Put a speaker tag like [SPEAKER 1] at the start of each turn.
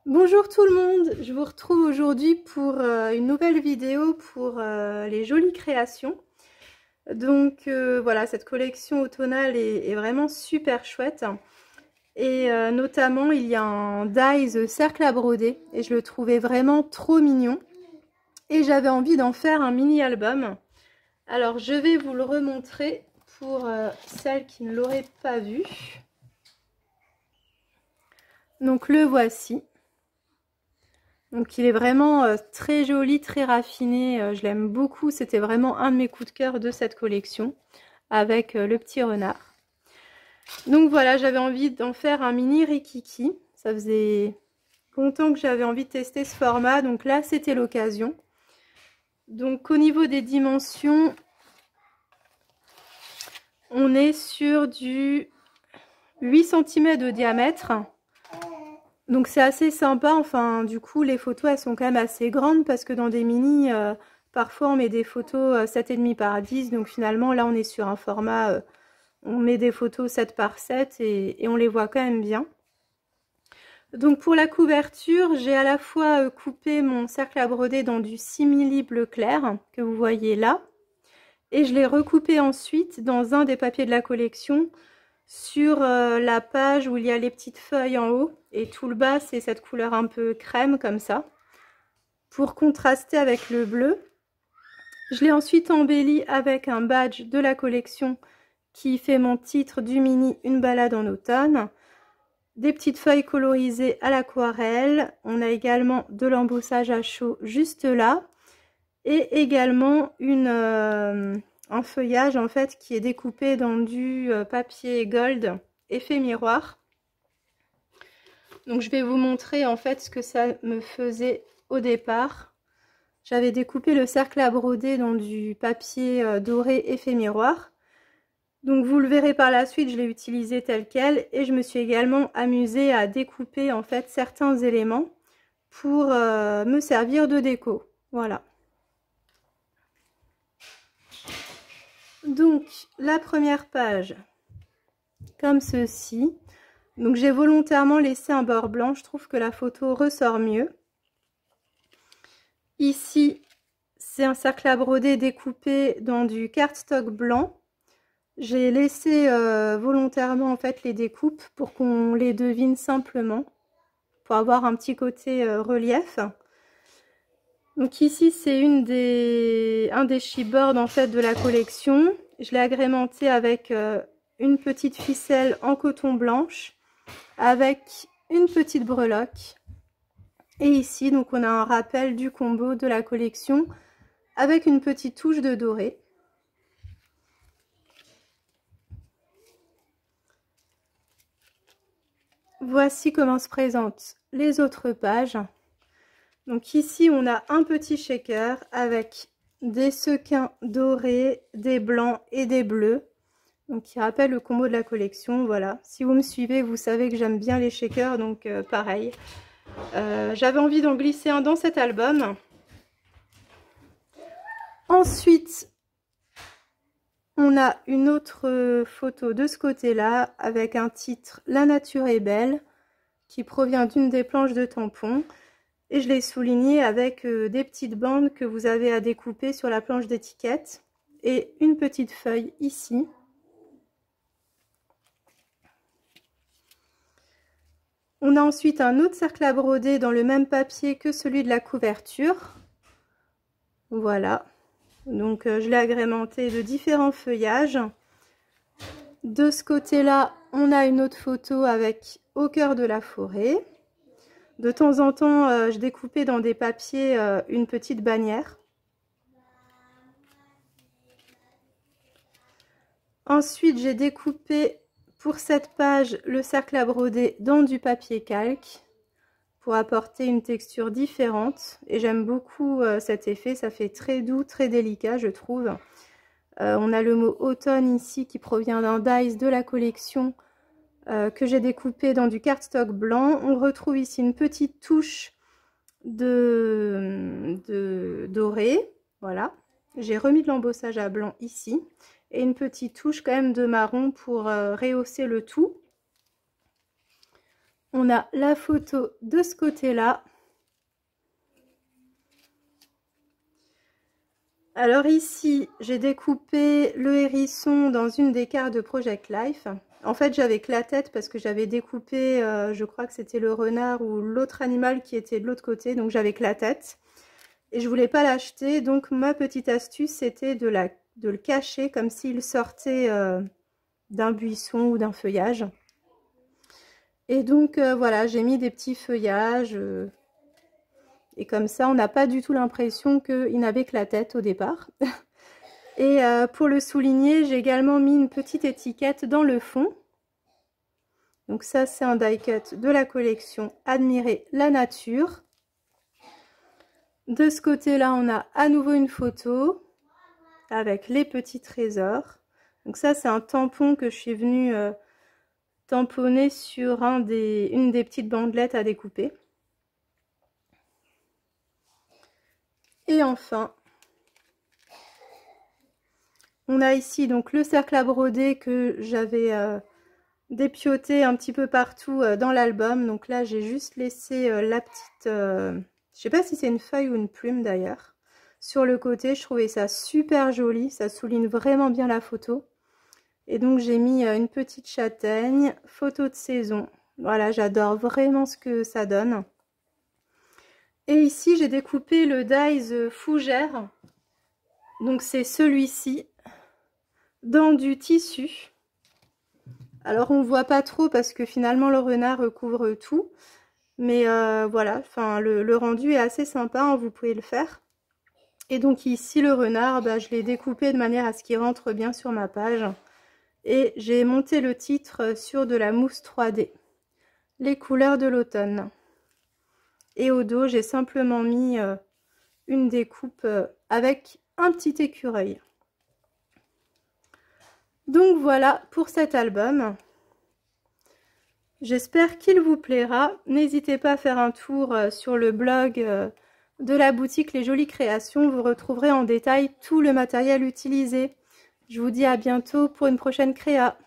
[SPEAKER 1] Bonjour tout le monde, je vous retrouve aujourd'hui pour une nouvelle vidéo pour les jolies créations. Donc voilà, cette collection automnale est vraiment super chouette. Et notamment, il y a un dies cercle à broder et je le trouvais vraiment trop mignon. Et j'avais envie d'en faire un mini-album. Alors je vais vous le remontrer pour celles qui ne l'auraient pas vu. Donc le voici. Donc il est vraiment très joli, très raffiné, je l'aime beaucoup, c'était vraiment un de mes coups de cœur de cette collection, avec le petit renard. Donc voilà, j'avais envie d'en faire un mini rikiki, ça faisait longtemps que j'avais envie de tester ce format, donc là c'était l'occasion. Donc au niveau des dimensions, on est sur du 8 cm de diamètre. Donc c'est assez sympa, enfin du coup les photos elles sont quand même assez grandes parce que dans des mini, parfois on met des photos 7,5 par 10, donc finalement là on est sur un format, on met des photos 7 par 7 et on les voit quand même bien. Donc pour la couverture, j'ai à la fois coupé mon cercle à broder dans du simili bleu clair que vous voyez là, et je l'ai recoupé ensuite dans un des papiers de la collection, sur la page où il y a les petites feuilles en haut et tout le bas c'est cette couleur un peu crème comme ça pour contraster avec le bleu. Je l'ai ensuite embelli avec un badge de la collection qui fait mon titre du mini Une balade en automne, des petites feuilles colorisées à l'aquarelle, on a également de l'embossage à chaud juste là et également un feuillage en fait qui est découpé dans du papier gold effet miroir. Donc je vais vous montrer en fait ce que ça me faisait au départ. J'avais découpé le cercle à broder dans du papier doré effet miroir. Donc vous le verrez par la suite, je l'ai utilisé tel quel et je me suis également amusée à découper en fait certains éléments pour me servir de déco. Voilà. Donc la première page, comme ceci. Donc j'ai volontairement laissé un bord blanc, je trouve que la photo ressort mieux. Ici, c'est un cercle à broder découpé dans du cardstock blanc. J'ai laissé volontairement en fait les découpes pour qu'on les devine simplement, pour avoir un petit côté relief. Donc ici c'est un des chipboards en fait de la collection. Je l'ai agrémenté avec une petite ficelle en coton blanche, avec une petite breloque. Et ici donc on a un rappel du combo de la collection avec une petite touche de doré. Voici comment se présentent les autres pages. Donc ici on a un petit shaker avec des sequins dorés, des blancs et des bleus. Donc qui rappelle le combo de la collection, voilà. Si vous me suivez, vous savez que j'aime bien les shakers, donc pareil. J'avais envie d'en glisser un dans cet album. Ensuite, on a une autre photo de ce côté-là avec un titre « La nature est belle » qui provient d'une des planches de tampons. Et je l'ai souligné avec des petites bandes que vous avez à découper sur la planche d'étiquette et une petite feuille ici. On a ensuite un autre cercle à broder dans le même papier que celui de la couverture. Voilà. Donc je l'ai agrémenté de différents feuillages. De ce côté-là, on a une autre photo avec Au cœur de la forêt. De temps en temps, je découpais dans des papiers une petite bannière. Ensuite, j'ai découpé pour cette page le cercle à broder dans du papier calque pour apporter une texture différente. Et j'aime beaucoup cet effet, ça fait très doux, très délicat, je trouve. On a le mot automne ici qui provient d'un dies de la collection que j'ai découpé dans du cardstock blanc. On retrouve ici une petite touche de doré, voilà. J'ai remis de l'embossage à blanc ici et une petite touche quand même de marron pour rehausser le tout. on a la photo de ce côté-là. Alors ici, j'ai découpé le hérisson dans une des cartes de Project Life. En fait, j'avais que la tête parce que j'avais découpé, je crois que c'était le renard ou l'autre animal qui était de l'autre côté. Donc j'avais que la tête. Et je voulais pas l'acheter. Donc ma petite astuce, c'était de le cacher comme s'il sortait d'un buisson ou d'un feuillage. Et donc voilà, j'ai mis des petits feuillages. Et comme ça, on n'a pas du tout l'impression qu'il n'avait que la tête au départ. Et pour le souligner, j'ai également mis une petite étiquette dans le fond. Donc ça, c'est un die cut de la collection Admirer la nature. De ce côté-là, on a à nouveau une photo avec les petits trésors. Donc ça, c'est un tampon que je suis venue tamponner sur une des petites bandelettes à découper. Et enfin, on a ici donc le cercle à broder que j'avais dépioté un petit peu partout dans l'album. Donc là, j'ai juste laissé la petite... je sais pas si c'est une feuille ou une plume d'ailleurs. Sur le côté, je trouvais ça super joli. Ça souligne vraiment bien la photo. Et donc, j'ai mis une petite châtaigne, photo de saison. Voilà, j'adore vraiment ce que ça donne. Et ici, j'ai découpé le dies fougère. Donc, c'est celui-ci, dans du tissu. Alors, on ne voit pas trop parce que finalement, le renard recouvre tout. Mais voilà, enfin, le rendu est assez sympa, hein, vous pouvez le faire. Et donc ici, le renard, bah, je l'ai découpé de manière à ce qu'il rentre bien sur ma page. Et j'ai monté le titre sur de la mousse 3D. Les couleurs de l'automne. Et au dos, j'ai simplement mis une découpe avec un petit écureuil. Donc voilà pour cet album. J'espère qu'il vous plaira. N'hésitez pas à faire un tour sur le blog de la boutique Les Jolies Créations. Vous retrouverez en détail tout le matériel utilisé. Je vous dis à bientôt pour une prochaine créa.